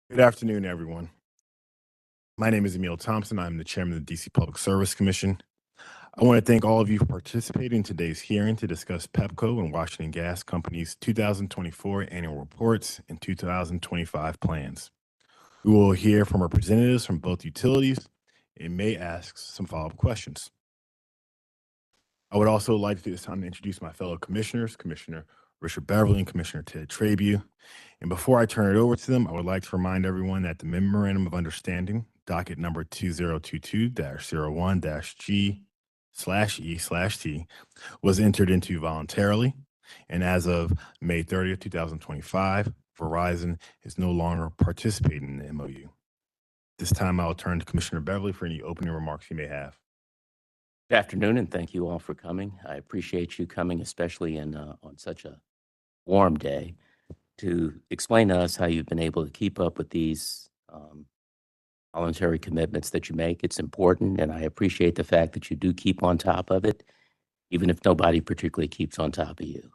Good afternoon, everyone. My name is Emil Thompson. I'm the chairman of the DC Public Service Commission. I want to thank all of you for participating in today's hearing to discuss PEPCO and Washington Gas Company's 2024 annual reports and 2025 plans. We will hear from representatives from both utilities and may ask some follow-up questions. I would also like to take this time to introduce my fellow commissioners, Commissioner Richard Beverly and Commissioner Ted Trabue. And before I turn it over to them, I would like to remind everyone that the Memorandum of Understanding, docket number 2022-01-G/E/T, was entered into voluntarily. And as of May 30th, 2025, Verizon is no longer participating in the MOU. This time, I'll turn to Commissioner Beverly for any opening remarks he may have. Good afternoon, and thank you all for coming. I appreciate you coming, especially on such a warm day, to explain to us how you've been able to keep up with these voluntary commitments that you make. It's important, and I appreciate the fact that you do keep on top of it, even if nobody particularly keeps on top of you.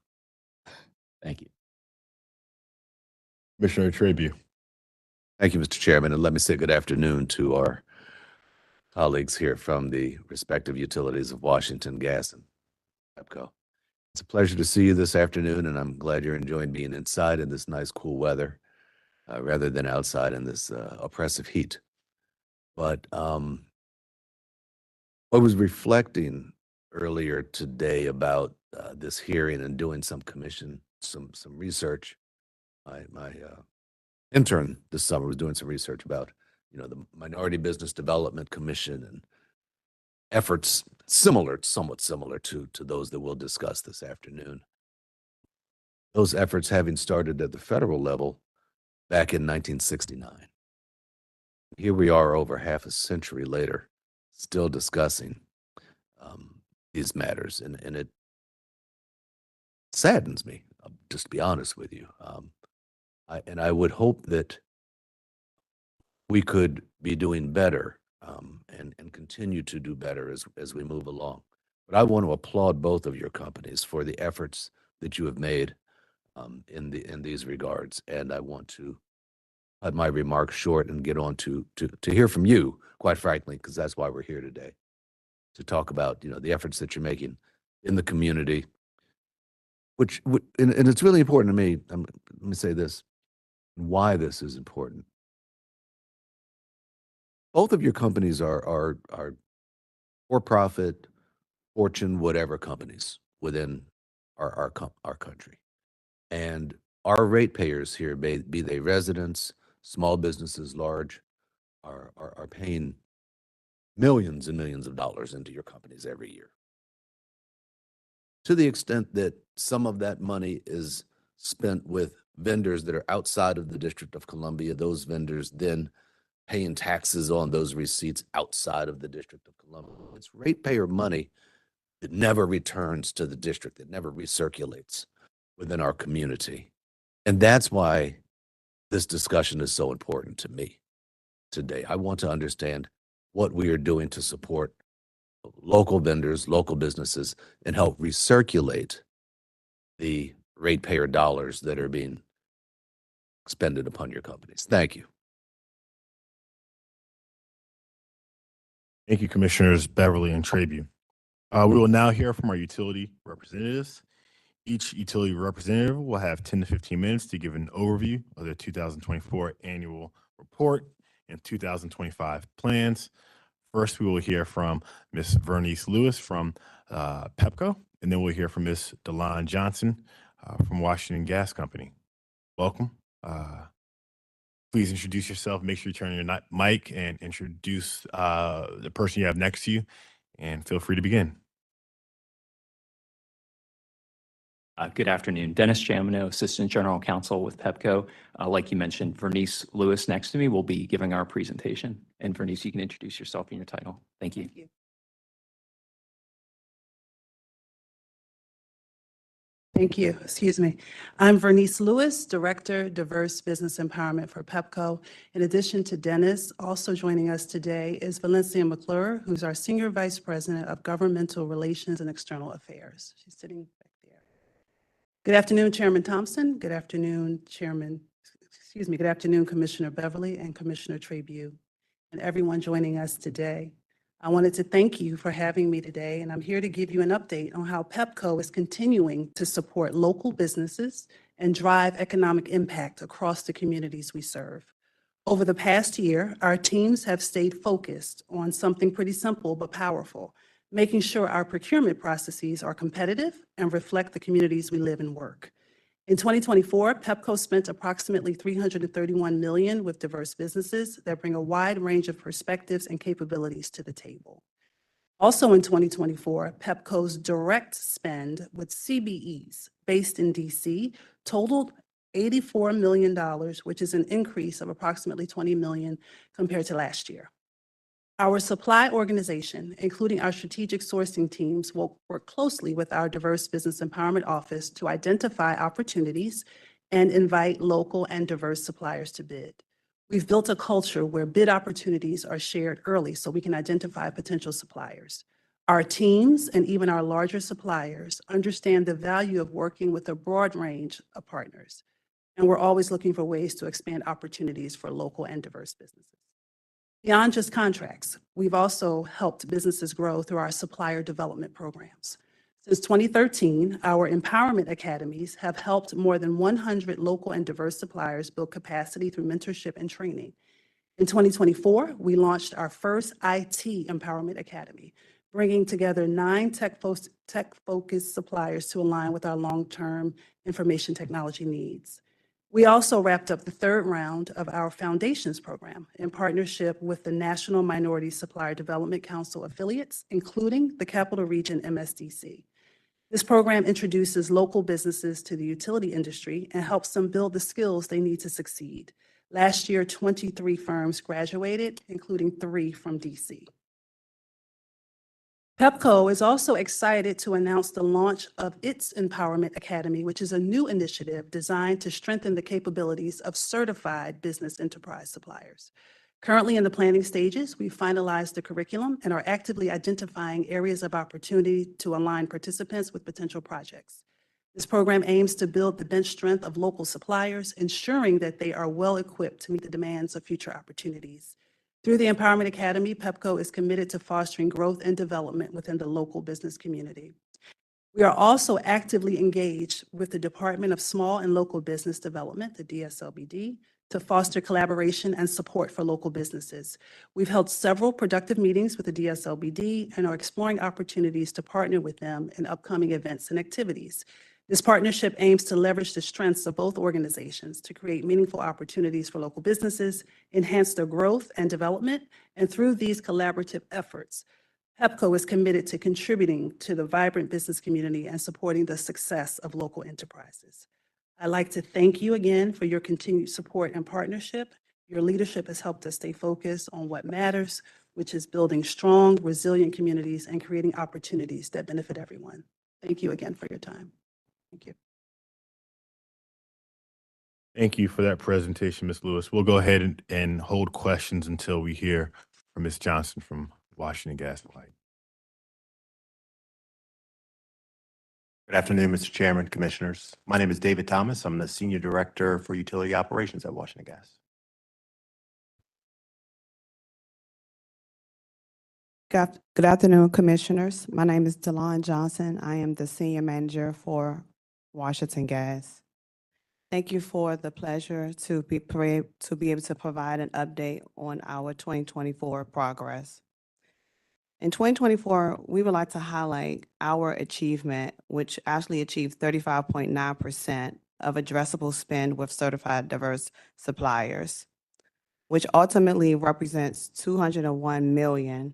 Thank you. Commissioner Trabue. Thank you, Mr. Chairman, and let me say good afternoon to our colleagues here from the respective utilities of Washington Gas and PEPCO. It's a pleasure to see you this afternoon, and I'm glad you're enjoying being inside in this nice, cool weather rather than outside in this oppressive heat. But I was reflecting earlier today about this hearing and doing some research. My intern this summer was doing some research about the Minority Business Development Commission and efforts somewhat similar to those that we'll discuss this afternoon. Those efforts having started at the federal level back in 1969. Here we are over half a century later, still discussing these matters, and it saddens me, just to be honest with you. I would hope that we could be doing better and continue to do better as we move along. But I want to applaud both of your companies for the efforts that you have made in these regards. And I want to cut my remarks short and get on to hear from you, quite frankly, because that's why we're here today, to talk about the efforts that you're making in the community, and it's really important to me. Let me say this, why this is important. Both of your companies are for-profit, Fortune, whatever companies within our country. And our ratepayers here, be they residents, small businesses, large, are paying millions and millions of dollars into your companies every year. To the extent that some of that money is spent with vendors that are outside of the District of Columbia, those vendors then paying taxes on those receipts outside of the District of Columbia. It's ratepayer money that never returns to the district, that never recirculates within our community. And that's why this discussion is so important to me today. I want to understand what we are doing to support local vendors, local businesses, and help recirculate the ratepayer dollars that are being expended upon your companies. Thank you. Thank you, Commissioners Beverly and Trabue. We will now hear from our utility representatives. Each utility representative will have 10 to 15 minutes to give an overview of their 2024 annual report and 2025 plans. First, we will hear from Ms. Vernice Lewis from PEPCO, and then we'll hear from Ms. DeLon Johnson from Washington Gas Company. Welcome. Please introduce yourself. Make sure you turn your mic and introduce the person you have next to you, and feel free to begin. Good afternoon. Dennis Jamino, Assistant General Counsel with PEPCO. Like you mentioned, Vernice Lewis next to me will be giving our presentation. And Vernice, you can introduce yourself and your title. Thank you. Thank you. Thank you. Excuse me. I'm Vernice Lewis, Director, Diverse Business Empowerment for PEPCO. In addition to Dennis, also joining us today is Valencia McClure, who's our Senior Vice President of Governmental Relations and External Affairs. She's sitting back there. Good afternoon, Chairman Thompson. Good afternoon, Good afternoon, Commissioner Beverly and Commissioner Trabue, and everyone joining us today. I wanted to thank you for having me today, and I'm here to give you an update on how PEPCO is continuing to support local businesses and drive economic impact across the communities we serve. Over the past year, our teams have stayed focused on something pretty simple but powerful, making sure our procurement processes are competitive and reflect the communities we live and work. In 2024, PEPCO spent approximately $331 million with diverse businesses that bring a wide range of perspectives and capabilities to the table. Also in 2024, PEPCO's direct spend with CBEs based in DC totaled $84 million, which is an increase of approximately $20 million compared to last year. Our supply organization, including our strategic sourcing teams, will work closely with our Diverse Business Empowerment Office to identify opportunities and invite local and diverse suppliers to bid. We've built a culture where bid opportunities are shared early so we can identify potential suppliers. Our teams and even our larger suppliers understand the value of working with a broad range of partners, and we're always looking for ways to expand opportunities for local and diverse businesses. Beyond just contracts, we've also helped businesses grow through our supplier development programs. Since 2013, our empowerment academies have helped more than 100 local and diverse suppliers build capacity through mentorship and training. In 2024, we launched our first IT Empowerment Academy, bringing together 9 tech-focused suppliers to align with our long-term information technology needs. We also wrapped up the 3rd round of our Foundations program in partnership with the National Minority Supplier Development Council affiliates, including the Capital Region MSDC. This program introduces local businesses to the utility industry and helps them build the skills they need to succeed. Last year, 23 firms graduated, including 3 from DC. PEPCO is also excited to announce the launch of its Empowerment Academy, which is a new initiative designed to strengthen the capabilities of certified business enterprise suppliers. Currently in the planning stages, we've finalized the curriculum and are actively identifying areas of opportunity to align participants with potential projects. This program aims to build the bench strength of local suppliers, ensuring that they are well equipped to meet the demands of future opportunities. Through the Empowerment Academy, PEPCO is committed to fostering growth and development within the local business community. We are also actively engaged with the Department of Small and Local Business Development, the DSLBD, to foster collaboration and support for local businesses. We've held several productive meetings with the DSLBD and are exploring opportunities to partner with them in upcoming events and activities. This partnership aims to leverage the strengths of both organizations to create meaningful opportunities for local businesses, enhance their growth and development, and through these collaborative efforts, PEPCO is committed to contributing to the vibrant business community and supporting the success of local enterprises. I'd like to thank you again for your continued support and partnership. Your leadership has helped us stay focused on what matters, which is building strong, resilient communities and creating opportunities that benefit everyone. Thank you again for your time. Thank you. Thank you for that presentation, Ms. Lewis. We'll go ahead and hold questions until we hear from Ms. Johnson from Washington Gas and Light. Good afternoon, Mr. Chairman, Commissioners. My name is David Thomas. I'm the Senior Director for Utility Operations at Washington Gas. Good afternoon, Commissioners. My name is DeLon Johnson. I am the Senior Manager for Washington Gas. Thank you for the pleasure to be able to provide an update on our 2024 progress. In 2024, we would like to highlight our achievement, which actually achieved 35.9% of addressable spend with certified diverse suppliers, which ultimately represents $201 million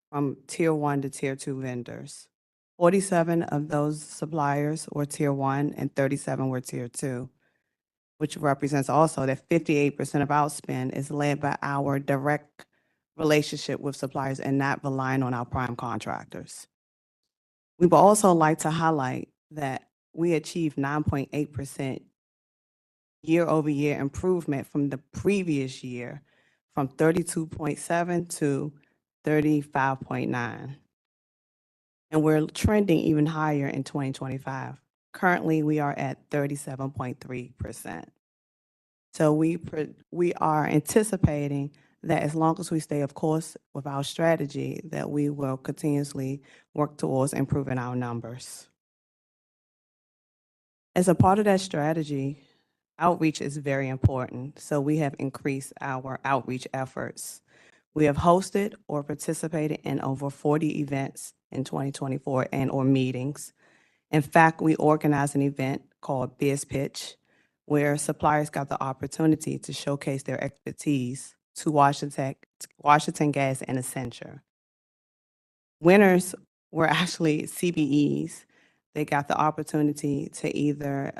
from Tier 1 to Tier 2 vendors. 47 of those suppliers were Tier 1 and 37 were Tier 2, which represents also that 58% of our spend is led by our direct relationship with suppliers and not relying on our prime contractors. We would also like to highlight that we achieved 9.8% year-over-year improvement from the previous year, from 32.7 to 35.9. And we're trending even higher in 2025. Currently, we are at 37.3%. So we are anticipating that as long as we stay, of course, with our strategy, that we will continuously work towards improving our numbers. As a part of that strategy, outreach is very important. So we have increased our outreach efforts. We have hosted or participated in over 40 events in 2024 and/or meetings. In fact, we organized an event called Biz Pitch, where suppliers got the opportunity to showcase their expertise to Washington Gas and Accenture. Winners were actually CBEs. They got the opportunity to either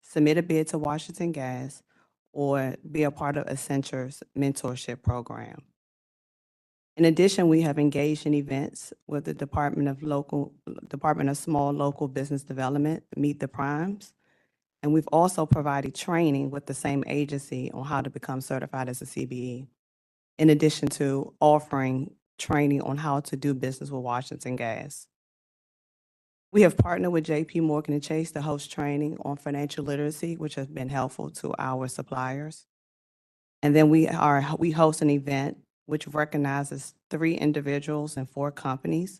submit a bid to Washington Gas or be a part of Accenture's mentorship program. In addition, we have engaged in events with the Department of Small Local Business Development, Meet the Primes, and we've also provided training with the same agency on how to become certified as a CBE, in addition to offering training on how to do business with Washington Gas. We have partnered with JP Morgan and Chase to host training on financial literacy, which has been helpful to our suppliers. And then we host an event which recognizes 3 individuals and 4 companies,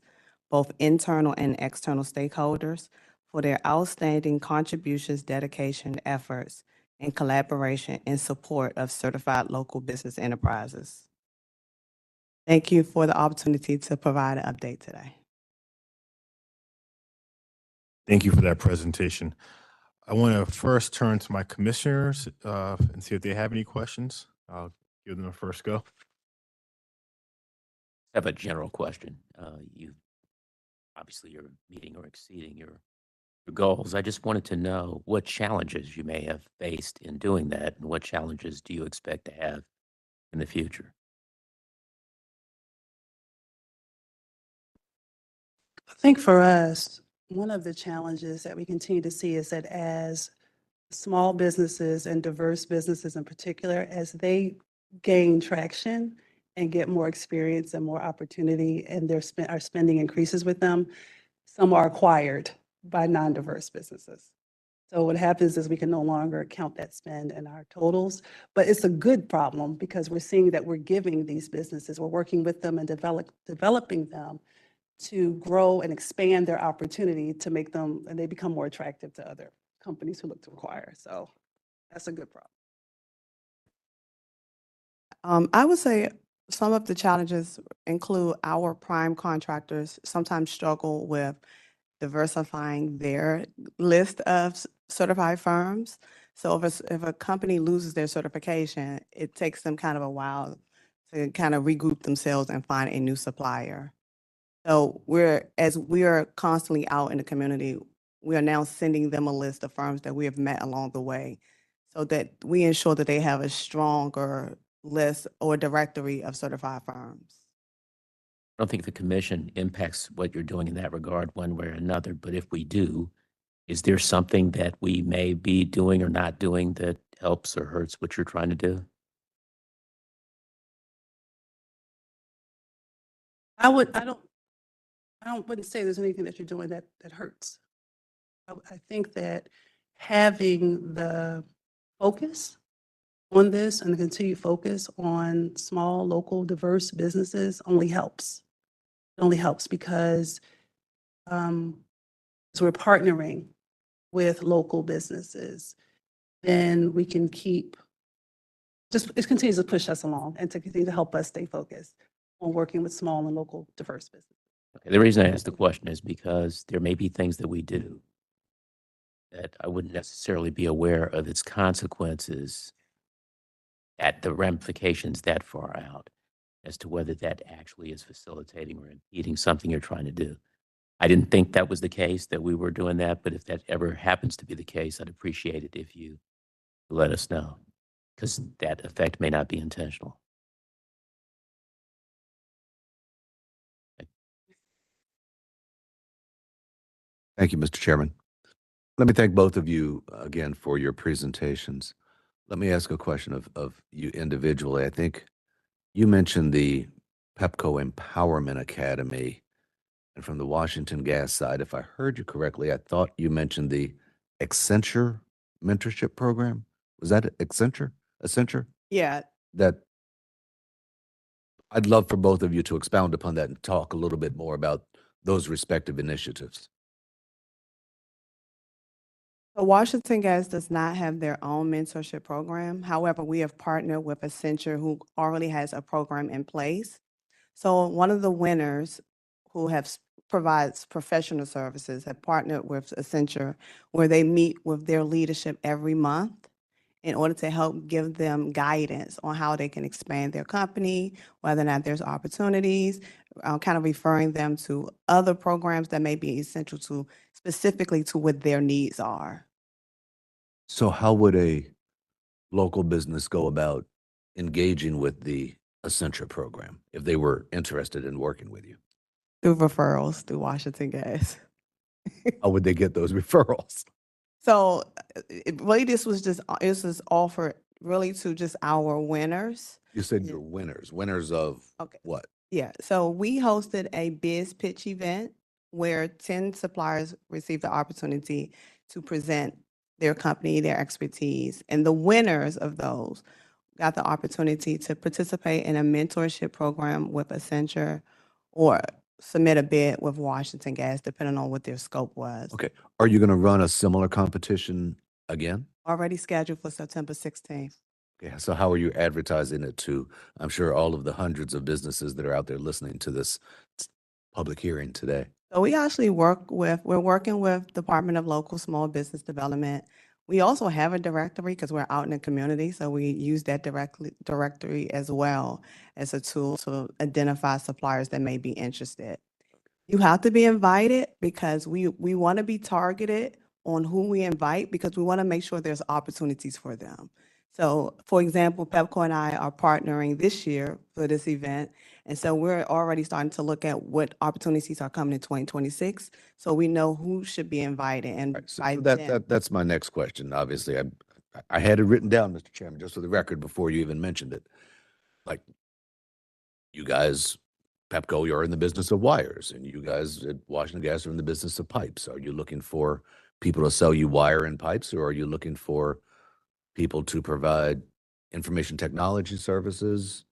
both internal and external stakeholders, for their outstanding contributions, dedication, efforts, and collaboration in support of certified local business enterprises. Thank you for the opportunity to provide an update today. Thank you for that presentation. I want to first turn to my commissioners and see if they have any questions. I'll give them a first go. I have a general question. Obviously you're meeting or exceeding your goals. I just wanted to know what challenges you may have faced in doing that, and what challenges do you expect to have in the future? I think for us, one of the challenges that we continue to see is that as small businesses and diverse businesses in particular, as they gain traction and get more experience and more opportunity, and our spending increases with them, some are acquired by non-diverse businesses. So what happens is we can no longer count that spend in our totals, but it's a good problem because we're seeing that we're giving these businesses, we're working with them and developing them to grow and expand their opportunity to make them, and they become more attractive to other companies who look to acquire. So that's a good problem. I would say some of the challenges include our prime contractors sometimes struggle with diversifying their list of certified firms. So if a company loses their certification, it takes them kind of a while to kind of regroup themselves and find a new supplier. So as we are constantly out in the community, we are now sending them a list of firms that we have met along the way so that we ensure that they have a stronger list or directory of certified firms. I don't think the commission impacts what you're doing in that regard one way or another, but if we do, is there something that we may be doing or not doing that helps or hurts what you're trying to do? I wouldn't say there's anything that you're doing that hurts. I think that having the focus on this and the continued focus on small, local, diverse businesses only helps. It only helps because as we're partnering with local businesses, then we can it continues to push us along and to continue to help us stay focused on working with small and local diverse businesses. Okay, the reason I asked the question is because there may be things that we do that I wouldn't necessarily be aware of its consequences, at the ramifications that far out, as to whether that actually is facilitating or impeding something you're trying to do. I didn't think that was the case, that we were doing that, but if that ever happens to be the case, I'd appreciate it if you let us know, because that effect may not be intentional. Thank you, Mr. Chairman. Let me thank both of you again for your presentations. Let me ask a question of you individually. I think you mentioned the PEPCO Empowerment Academy, and from the Washington Gas side, if I heard you correctly, I thought you mentioned the Accenture mentorship program. Was that Accenture? Accenture? Yeah, That I'd love for both of you to expound upon that and talk a little bit more about those respective initiatives. so Washington Gas does not have their own mentorship program. However, we have partnered with Accenture, who already has a program in place. So one of the winners who provides professional services have partnered with Accenture, where they meet with their leadership every month in order to help give them guidance on how they can expand their company, whether or not there's opportunities, kind of referring them to other programs that may be essential to specifically to what their needs are. So how would a local business go about engaging with the Accenture program if they were interested in working with you? Through referrals through Washington Gas. How would they get those referrals? So really, this was offered really to just our winners. You said Yeah. you're winners. Winners of Okay. what? Yeah, so we hosted a biz pitch event where 10 suppliers received the opportunity to present their company, their expertise, and the winners of those got the opportunity to participate in a mentorship program with Accenture or submit a bid with Washington Gas, depending on what their scope was. Okay. Are you going to run a similar competition again? Already scheduled for September 16th. Okay. So how are you advertising it to, I'm sure, all of the hundreds of businesses that are out there listening to this public hearing today? So we actually we're working with Department of Local Small Business Development. We also have a directory because we're out in the community, so we use that directory as well as a tool to identify suppliers that may be interested. You have to be invited because we want to be targeted on who we invite because we want to make sure there's opportunities for them. So, for example, Pepco and I are partnering this year for this event. And so we're already starting to look at what opportunities are coming in 2026. So we know who should be invited and Right, so invite them. that's my next question. Obviously, I had it written down, Mr. Chairman, just for the record, before you even mentioned it. Like, you guys, Pepco, you're in the business of wires, and you guys at Washington Gas are in the business of pipes. Are you looking for people to sell you wire and pipes, or are you looking for people to provide information technology services?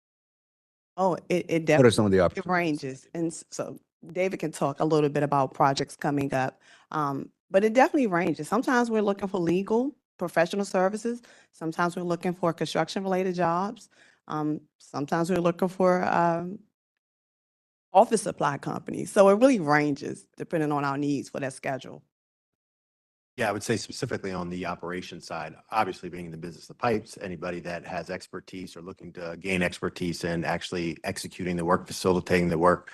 Oh, it What are definitely some of the it opportunities? ranges. And so David can talk a little bit about projects coming up. But it definitely ranges. Sometimes we're looking for legal, professional services. Sometimes we're looking for construction related jobs. Sometimes we're looking for office supply companies. So it really ranges depending on our needs for that schedule. Yeah, I would say specifically on the operations side, obviously being in the business of pipes, anybody that has expertise or looking to gain expertise in actually executing the work, facilitating the work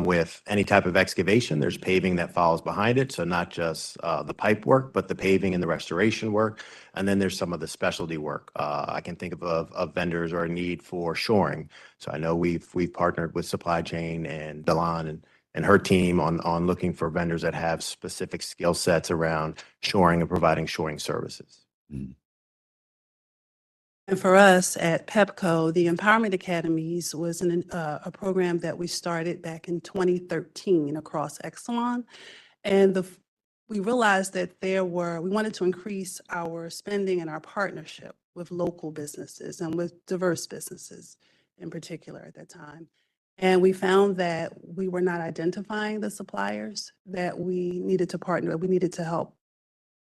with any type of excavation, there's paving that follows behind it. So not just the pipe work, but the paving and the restoration work. And then there's some of the specialty work. I can think of vendors or a need for shoring. So I know we've partnered with supply chain and Delon and her team on looking for vendors that have specific skill sets around shoring and providing shoring services. Mm. And for us at Pepco, the Empowerment Academies was a program that we started back in 2013 across Exelon. And we realized that we wanted to increase our spending and our partnership with local businesses and with diverse businesses in particular at that time. And we found that we were not identifying the suppliers that we needed to help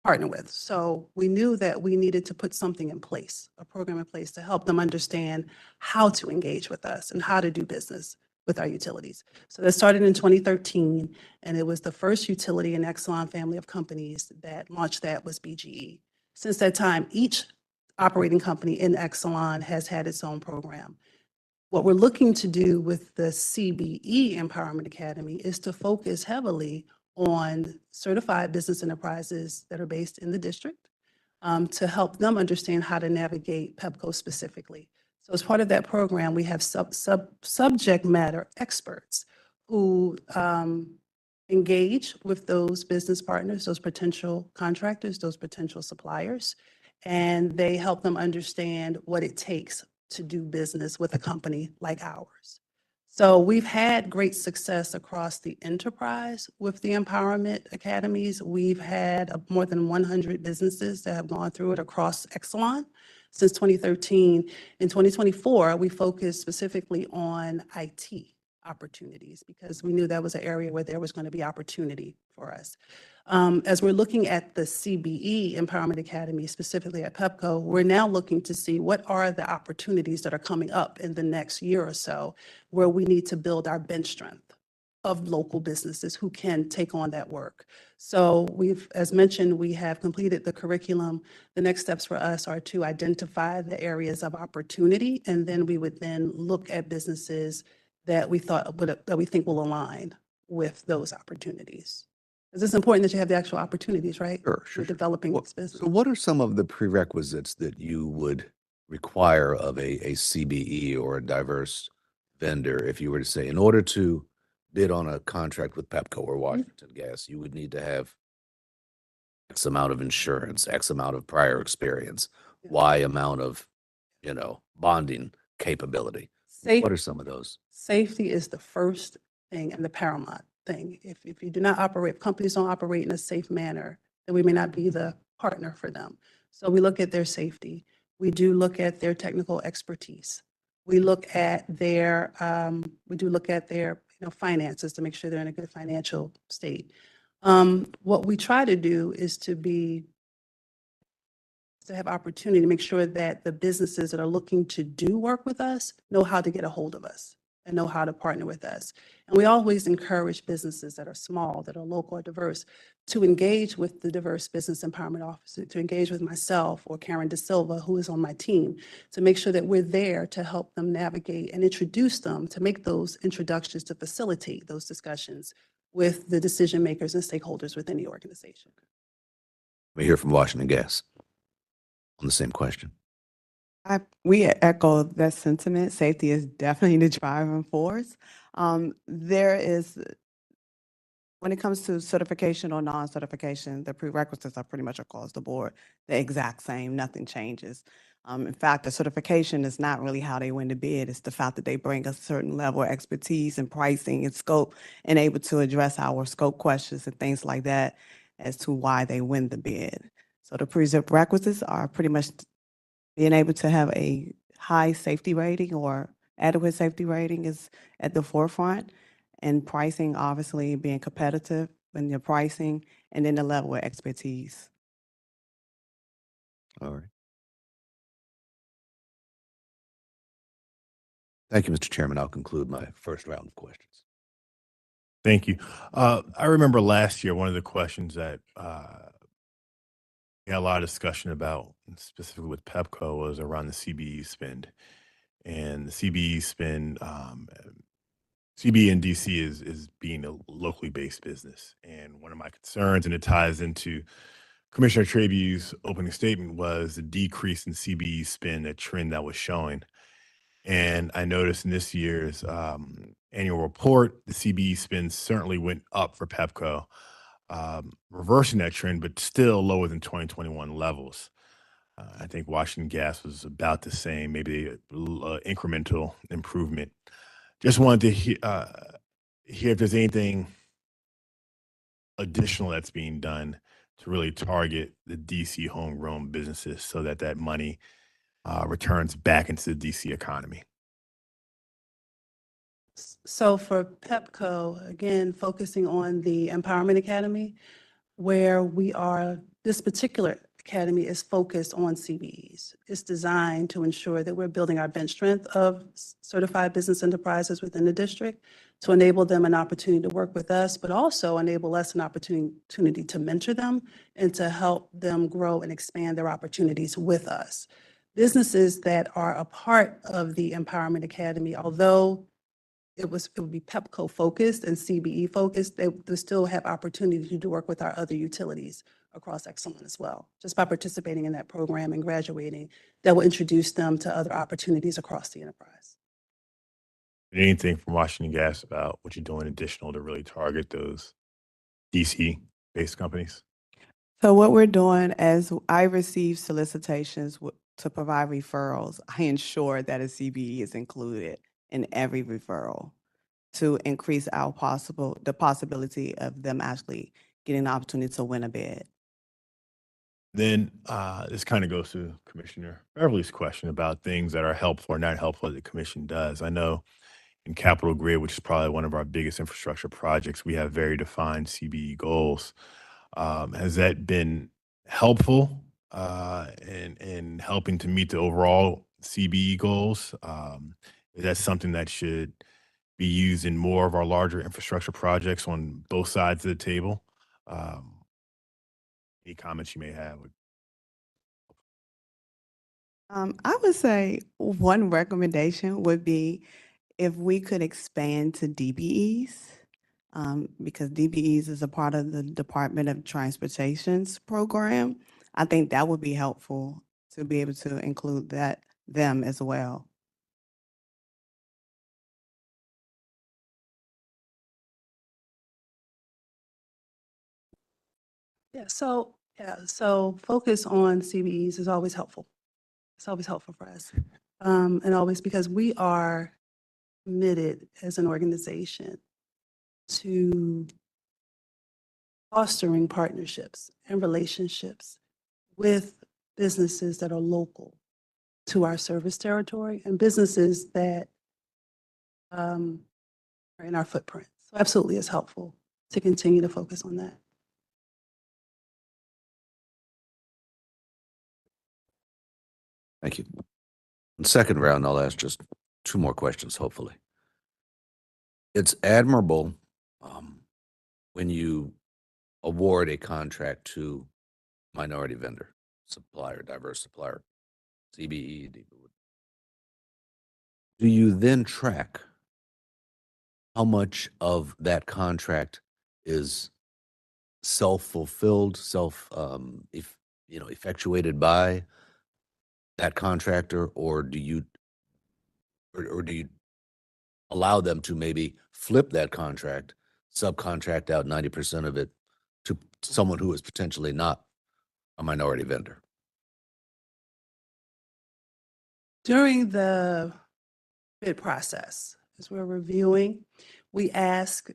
partner with. So we knew that we needed to put something in place, a program in place to help them understand how to engage with us and how to do business with our utilities. So that started in 2013, and it was the first utility in Exelon family of companies that launched that was BGE. Since that time, each operating company in Exelon has had its own program. What we're looking to do with the CBE Empowerment Academy is to focus heavily on certified business enterprises that are based in the district to help them understand how to navigate Pepco specifically. So as part of that program, we have subject matter experts who engage with those business partners, those potential contractors, those potential suppliers, and they help them understand what it takes to do business with a company like ours. So we've had great success across the enterprise with the Empowerment Academies. We've had more than 100 businesses that have gone through it across Exelon. since 2013. In 2024, we focused specifically on IT opportunities because we knew that was an area where there was going to be opportunity for us. As we're looking at the CBE Empowerment Academy, specifically at PEPCO, we're now looking to see what are the opportunities that are coming up in the next year or so where we need to build our bench strength of local businesses who can take on that work. So as mentioned, we have completed the curriculum. The next steps for us are to identify the areas of opportunity, and then we would then look at businesses that we think will align with those opportunities. Because it's important that you have the actual opportunities, right? Sure, We're sure. developing Well, this business. so what are some of the prerequisites that you would require of a CBE or a diverse vendor if you were to say, in order to bid on a contract with Pepco or Washington Gas, you would need to have X amount of insurance, X amount of prior experience, Yeah. Y amount of, bonding capability? What are some of those? Safety is the first thing and the paramount thing. If you do not operate, companies don't operate in a safe manner, then we may not be the partner for them. So we look at their safety. We do look at their technical expertise. We look at their, finances to make sure they're in a good financial state. What we try to do is to have opportunity to make sure that the businesses that are looking to do work with us know how to get a hold of us and know how to partner with us. And we always encourage businesses that are small, that are local or diverse, to engage with the Diverse Business Empowerment Officer, to engage with myself or Karen De Silva, who is on my team, to make sure that we're there to help them navigate and introduce them, to make those introductions, to facilitate those discussions with the decision makers and stakeholders within the organization. We hear from Washington Gas on the same question. We echo that sentiment. Safety is definitely the driving force. There is, when it comes to certification or non-certification, the prerequisites are pretty much across the board the exact same. Nothing changes. In fact, the certification is not really how they win the bid. It's the fact that they bring a certain level of expertise and pricing and scope and able to address our scope questions and things like that as to why they win the bid. So the prerequisites are pretty much being able to have a high safety rating or adequate safety rating is at the forefront, and pricing, obviously being competitive in your pricing, and then the level of expertise. All right. Thank you, Mr. Chairman. I'll conclude my first round of questions. Thank you. I remember last year, one of the questions that we had a lot of discussion about, specifically with PEPCO, was around the CBE spend. And the CBE spend, CBE in DC is being a locally based business. And one of my concerns, and it ties into Commissioner Trebu's opening statement, was the decrease in CBE spend, a trend that was showing. And I noticed in this year's annual report, the CBE spend certainly went up for PEPCO, reversing that trend, but still lower than 2021 levels. I think Washington Gas was about the same, maybe incremental improvement. Just wanted to hear if there's anything additional that's being done to really target the DC homegrown businesses so that that money returns back into the DC economy. So for PEPCO, again, focusing on the Empowerment Academy, where this particular academy is focused on CBEs. It's designed to ensure that we're building our bench strength of certified business enterprises within the district to enable them an opportunity to work with us, but also enable us an opportunity to mentor them and to help them grow and expand their opportunities with us. Businesses that are a part of the Empowerment Academy, although it would be PEPCO focused and CBE focused, they still have opportunity to work with our other utilities across Exelon as well. Just by participating in that program and graduating, that will introduce them to other opportunities across the enterprise. Anything from Washington Gas about what you're doing additional to really target those DC-based companies? So what we're doing, as I receive solicitations to provide referrals, I ensure that a CBE is included in every referral to increase the possibility of them actually getting the opportunity to win a bid. Then this kind of goes to Commissioner Beverly's question about things that are helpful or not helpful that the commission does. I know in Capital Grid, which is probably one of our biggest infrastructure projects, we have very defined CBE goals. Has that been helpful in helping to meet the overall CBE goals? Is that something that should be used in more of our larger infrastructure projects on both sides of the table? Any comments you may have? I would say one recommendation would be if we could expand to DBEs, because DBEs is a part of the Department of Transportation's program. I think that would be helpful to be able to include them as well. So focus on CBEs is always helpful. It's always helpful for us. And always because we are committed as an organization to fostering partnerships and relationships with businesses that are local to our service territory and businesses that are in our footprint. So absolutely it's helpful to continue to focus on that. Thank you. In the second round, I'll ask just 2 more questions, hopefully. It's admirable when you award a contract to minority vendor, supplier, diverse supplier, CBE. Do you then track how much of that contract is self-fulfilled, effectuated by that contractor, or do you allow them to maybe flip that contract, subcontract out 90% of it to someone who is potentially not a minority vendor? During the bid process, as we're reviewing, we ask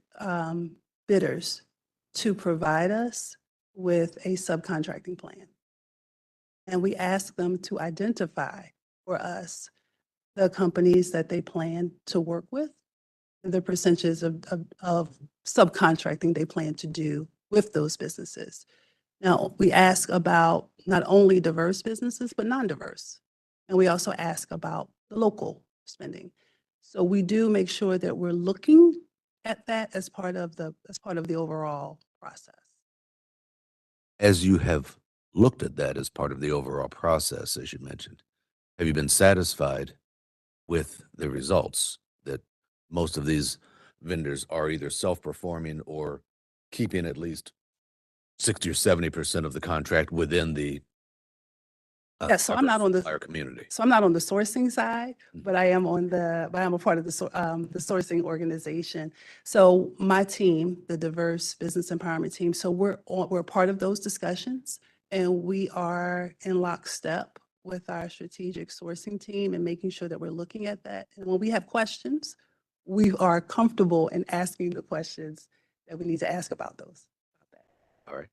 bidders to provide us with a subcontracting plan. And we ask them to identify for us the companies that they plan to work with, and the percentages of subcontracting they plan to do with those businesses. Now, we ask about not only diverse businesses, but non-diverse. And we also ask about the local spending. So we do make sure that we're looking at that as part of the overall process. As you have looked at that as part of the overall process, as you mentioned, have you been satisfied with the results that most of these vendors are either self-performing or keeping at least 60 or 70% of the contract within the So I'm not on the supplier community? So I'm not on the sourcing side, Mhm. but I am a part of the sourcing organization. So my team, the diverse business empowerment team, so we're part of those discussions, and we are in lockstep with our strategic sourcing team and making sure that we're looking at that. And when we have questions, we are comfortable in asking the questions that we need to ask about those. All right.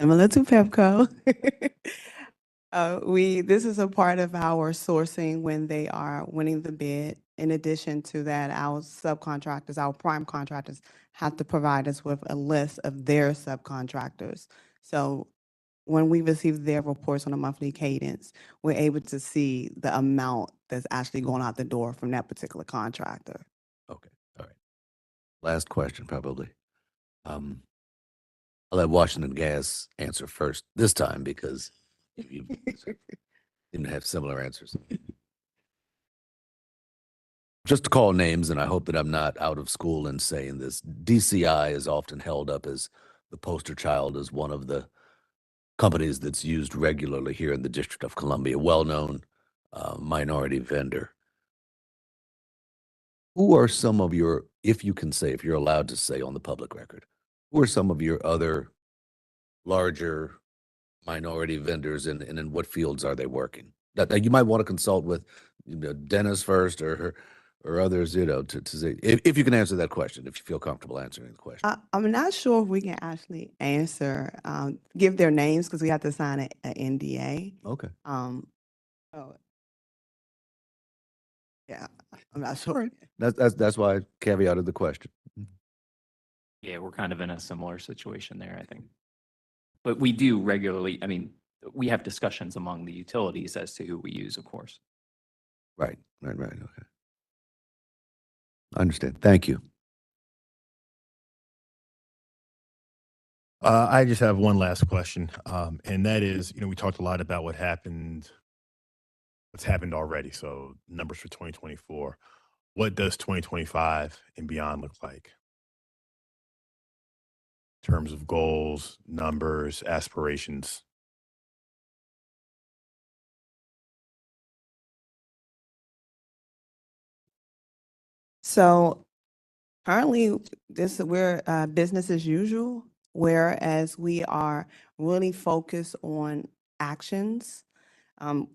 Similar to Pepco. This is a part of our sourcing when they are winning the bid. In addition to that, our subcontractors, our prime contractors, have to provide us with a list of their subcontractors. So when we receive their reports on a monthly cadence, we're able to see the amount that's actually going out the door from that particular contractor. Okay. All right. Last question, probably. I'll let Washington Gas answer first this time because you seem to have similar answers. Just to call names, and I hope that I'm not out of school in saying this, DCI is often held up as the poster child as one of the companies that's used regularly here in the District of Columbia, well-known minority vendor. Who are some of your, if you can say, if you're allowed to say on the public record, who are some of your other larger minority vendors, and in what fields are they working? That you might want to consult with Dennis first, or or others, you know, to say, if you can answer that question, if you feel comfortable answering the question. I'm not sure if we can actually answer, give their names because we have to sign a NDA. Okay. So, yeah, I'm not sure. That's why I caveated the question. Yeah, we're kind of in a similar situation there, I think. But we do regularly, I mean, we have discussions among the utilities as to who we use, of course. Right. Okay. I understand. Thank you. I just have one last question, and that is, we talked a lot about what's happened already. So numbers for 2024. What does 2025 and beyond look like in terms of goals, numbers, aspirations? So currently, we're business as usual, whereas we are really focused on actions. Um,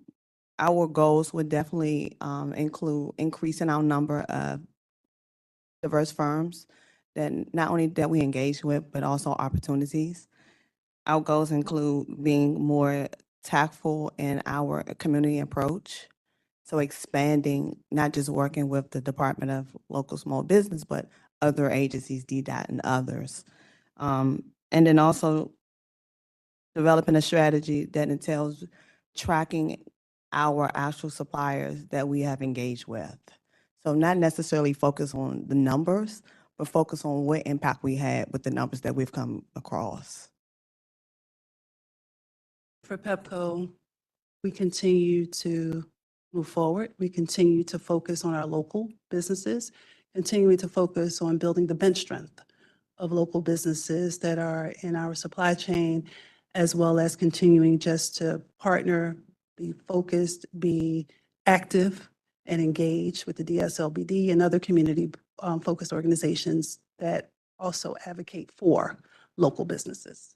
our goals would definitely include increasing our number of diverse firms that not only that we engage with, but also opportunities. Our goals include being more tactful in our community approach. So expanding, not just working with the Department of Local Small Business, but other agencies, DDOT and others. And then also developing a strategy that entails tracking our actual suppliers that we have engaged with. So not necessarily focus on the numbers, but focus on what impact we had with the numbers that we've come across. For PEPCO, we continue to move forward. We continue to focus on our local businesses, continuing to focus on building the bench strength of local businesses that are in our supply chain, as well as continuing just to partner, be focused, be active and engaged with the DSLBD and other community focused organizations that also advocate for local businesses.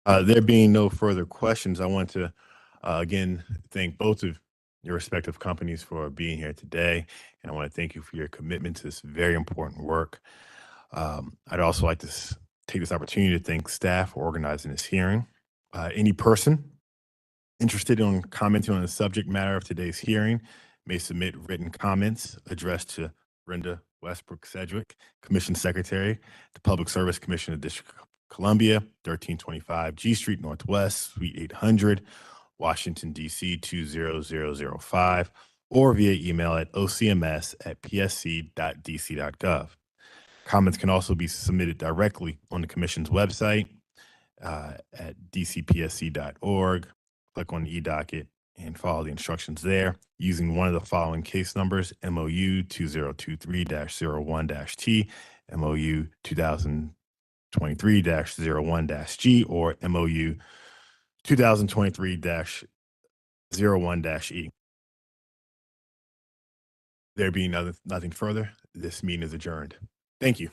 There being no further questions, I want to again thank both of your respective companies for being here today, and I want to thank you for your commitment to this very important work. I'd also like to take this opportunity to thank staff for organizing this hearing. Any person interested in commenting on the subject matter of today's hearing may submit written comments addressed to Brenda Westbrook Sedgwick, Commission Secretary, the Public Service Commission of District of Columbia, 1325 G Street Northwest, Suite 800, Washington, D.C. 20005, or via email at ocms@psc.dc.gov. Comments can also be submitted directly on the Commission's website at dcpsc.org. Click on the e-docket and follow the instructions there using one of the following case numbers: MOU 2023-01-T, MOU 2023-01-G, or MOU 2023-01-E. There being nothing further, this meeting is adjourned. Thank you.